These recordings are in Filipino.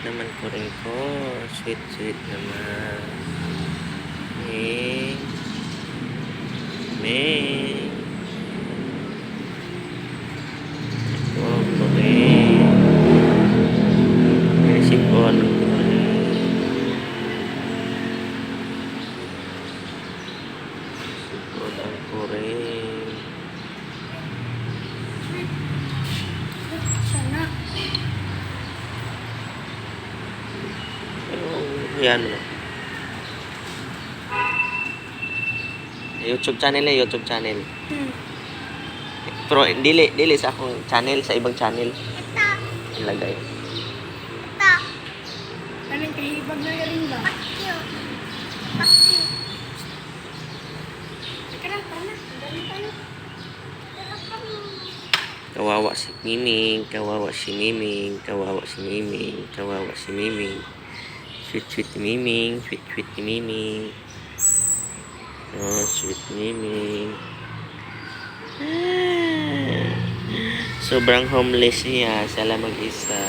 naman kuring ko. Sweet, sweet naman. Ming. Ming. Oh, kuring. Sipon, kuring. Sipon ang kuring. Sana. Yan mo. YouTube channel na YouTube channel. Pero dili sa akong channel, sa ibang channel. Ito. Ilagay. Ito. Anong kahibag na rin ba? Pakyo. Pakyo. Teka lang, tara na. Dali tayo. Tara kami. Kawawa si Miming, kawawa si Miming, kawawa si Miming, kawawa si Miming. Sweet sweet ni Miming, sweet sweet ni Miming. Oh, sweet Miming. Sobrang homeless niya. Siya lang mag-isa.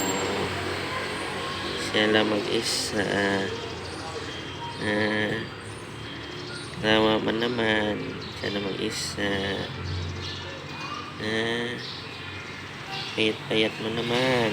Siya lang mag-isa. Kawawa man naman. Siya lang mag-isa. Payat-payat mo naman.